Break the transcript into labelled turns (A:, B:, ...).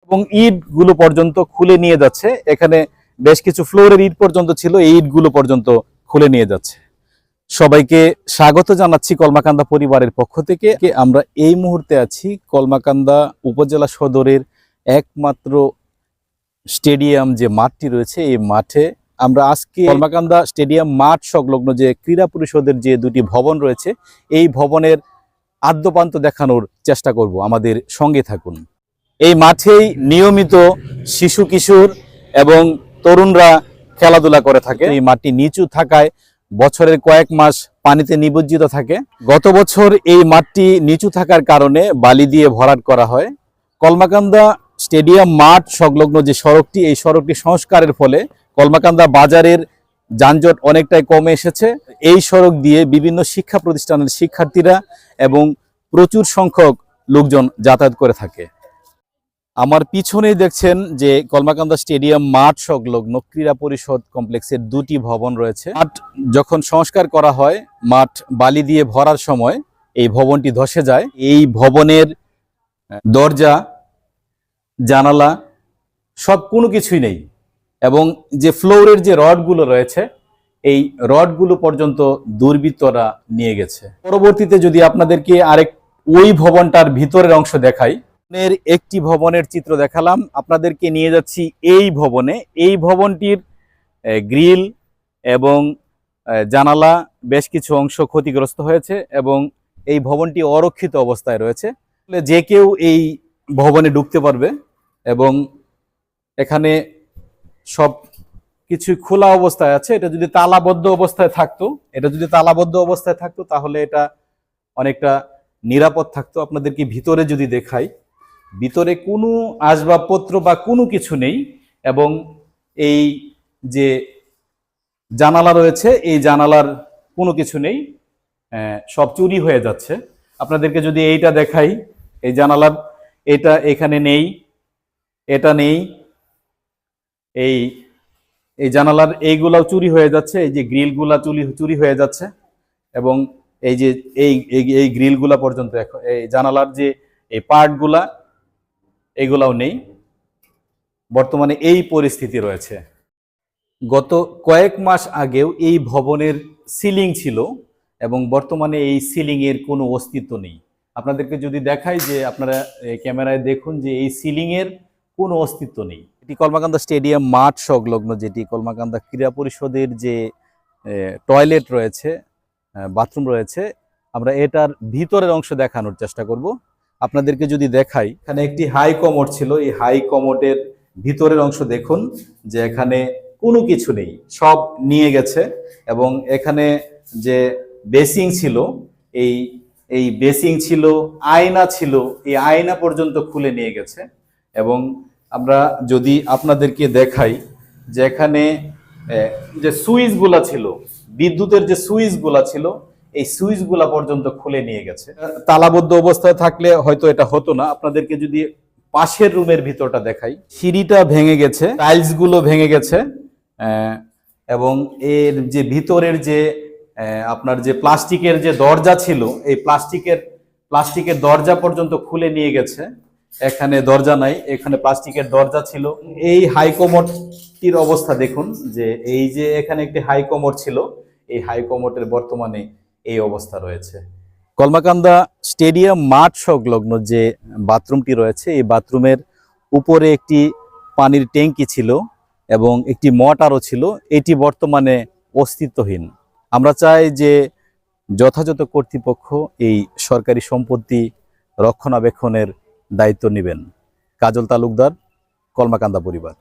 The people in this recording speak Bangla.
A: এবং ইটগুলো পর্যন্ত খুলে নিয়ে যাচ্ছে। এখানে বেশ কিছু ফ্লোরের ইট পর্যন্ত ছিল, এই ইটগুলো পর্যন্ত খুলে নিয়ে যাচ্ছে। সবাইকে স্বাগত জানাচ্ছি কলমাকান্দা পরিবারের পক্ষ থেকে। আমরা এই মুহূর্তে আছি কলমাকান্দা উপজেলা সদরের একমাত্র স্টেডিয়াম যে মাঠটি রয়েছে, এই মাঠে আমরা আজকে কলমাকান্দা স্টেডিয়াম মাঠ সংলগ্ন যে ক্রীড়া পরিষদের যে দুটি ভবন রয়েছে, এই ভবনের আদ্যপান্ত দেখানোর চেষ্টা করব। আমাদের সঙ্গে থাকুন। এই মাঠেই নিয়মিত শিশু কিশোর এবং তরুণরা খেলাধুলা করে থাকে। এই মাঠটি নিচু থাকায় বছরের কয়েক মাস পানিতে নিমজ্জিত থাকে। গত বছর এই মাঠটি নিচু থাকার কারণে বালি দিয়ে ভরাট করা হয়। কলমাকান্দা স্টেডিয়াম মাঠ সংলগ্ন যে সড়কটি, এই সড়কটি সংস্কারের ফলে কলমাকান্দা বাজারের যানজট অনেকটাই কমে এসেছে। এই সড়ক দিয়ে বিভিন্ন শিক্ষা প্রতিষ্ঠানের শিক্ষার্থীরা এবং প্রচুর সংখ্যক লোকজন যাতায়াত করে থাকে। আমার পিছনেই দেখছেন যে কলমাকান্দা স্টেডিয়াম মাঠ সংলগ্ন ক্রীড়া পরিষদ কমপ্লেক্সের দুটি ভবন রয়েছে। মাঠ যখন সংস্কার করা হয়, মাঠ বালি দিয়ে ভরার সময় এই ভবনটি ধসে যায়। এই ভবনের দরজা, জানালা সব কোনো কিছুই নেই এবং যে ফ্লোরের যে রডগুলো রয়েছে, এই রডগুলো পর্যন্ত দুর্বৃত্তরা নিয়ে গেছে। পরবর্তীতে যদি আপনাদেরকে ওই ভবনটার ভিতরের অংশ দেখাই, একটি ভবনের চিত্র দেখালাম, আপনাদেরকে নিয়ে যাচ্ছি এই ভবনে। এই ভবনটির গ্রিল এবং জানালা বেশ কিছু অংশ ক্ষতিগ্রস্ত হয়েছে এবং এই ভবনটি অরক্ষিত অবস্থায় রয়েছে। যে কেউ এই ভবনে ঢুকতে পারবে এবং এখানে সব কিছু খোলা অবস্থায় আছে। এটা যদি তালাবদ্ধ অবস্থায় থাকতো তাহলে এটা অনেকটা নিরাপদ থাকতো। আপনাদেরকে ভিতরে যদি দেখাই, ভিতরে কোনো আসবাবপত্র বা কোনো কিছু নেই এবং এই যে জানালা রয়েছে, এই জানালার কোনো কিছু নেই, সব চুরি হয়ে যাচ্ছে। আপনাদেরকে যদি এইটা দেখাই, এই জানালার এটা এখানে নেই, এটা নেই, এই জানালার এইগুলাও চুরি হয়ে যাচ্ছে। এই যে গ্রিলগুলা চুরি হয়ে যাচ্ছে এবং এই যে এই গ্রিলগুলা পর্যন্ত, এই জানালার যে এই পার্টগুলা, এগুলাও নেই। বর্তমানে এই পরিস্থিতি রয়েছে। গত কয়েক মাস আগেও এই ভবনের সিলিং ছিল এবং বর্তমানে এই সিলিং এর কোনো অস্তিত্ব নেই। আপনাদেরকে যদি দেখাই, যে আপনারা ক্যামেরায় দেখুন যে এই সিলিং এর কোনো অস্তিত্ব নেই। এটি কলমাকান্দা স্টেডিয়াম মাঠ সংলগ্ন যেটি কলমাকান্দা ক্রীড়া পরিষদের যে টয়লেট রয়েছে, বাথরুম রয়েছে, আমরা এটার ভিতরের অংশ দেখানোর চেষ্টা করব। আপনাদেরকে যদি দেখাই, এখানে একটি হাই কমোড ছিল। এই হাই কমোডের ভিতরের অংশ দেখুন যে এখানে কোনো কিছু নেই, সব নিয়ে গেছে এবং এখানে যে বেসিং ছিল, এই বেসিং ছিল, আয়না ছিল, এই আয়না পর্যন্ত খুলে নিয়ে গেছে। এবং আমরা যদি আপনাদেরকে দেখাই যে এখানে যে সুইচগুলা ছিল, বিদ্যুতের যে সুইচগুলা ছিল, এই সুইচগুলা পর্যন্ত খুলে নিয়ে গেছে। তালাবদ্ধ অবস্থায় থাকলে হয়তো এটা হতো না। আপনাদেরকে যদি পাশের রুমের ভিতরটা দেখাই, সিঁড়িটা ভেঙে গেছে, টাইলস গুলো ভেঙে গেছে এবং এর যে ভিতরের যে আপনার যে প্লাস্টিকের যে দরজা ছিল, এই প্লাস্টিকের দরজা পর্যন্ত খুলে নিয়ে গেছে। এখানে দরজা নাই, এখানে প্লাস্টিকের দরজা ছিল। এই হাইকমোডটির অবস্থা দেখুন, যে এই যে এখানে একটি হাইকমোড ছিল, এই হাইকমোডের বর্তমানে এই অবস্থা রয়েছে। কলমাকান্দা স্টেডিয়াম মাঠ সংলগ্ন যে বাথরুমটি রয়েছে, এই বাথরুমের উপরে একটি পানির ট্যাঙ্কি ছিল এবং একটি মোটরও ছিল। এটি বর্তমানে অস্তিত্বহীন। আমরা চাই যে যথাযথ কর্তৃপক্ষ এই সরকারি সম্পত্তি রক্ষণাবেক্ষণের দায়িত্ব নেবেন। কাজল তালুকদার, কলমাকান্দা পরিবার।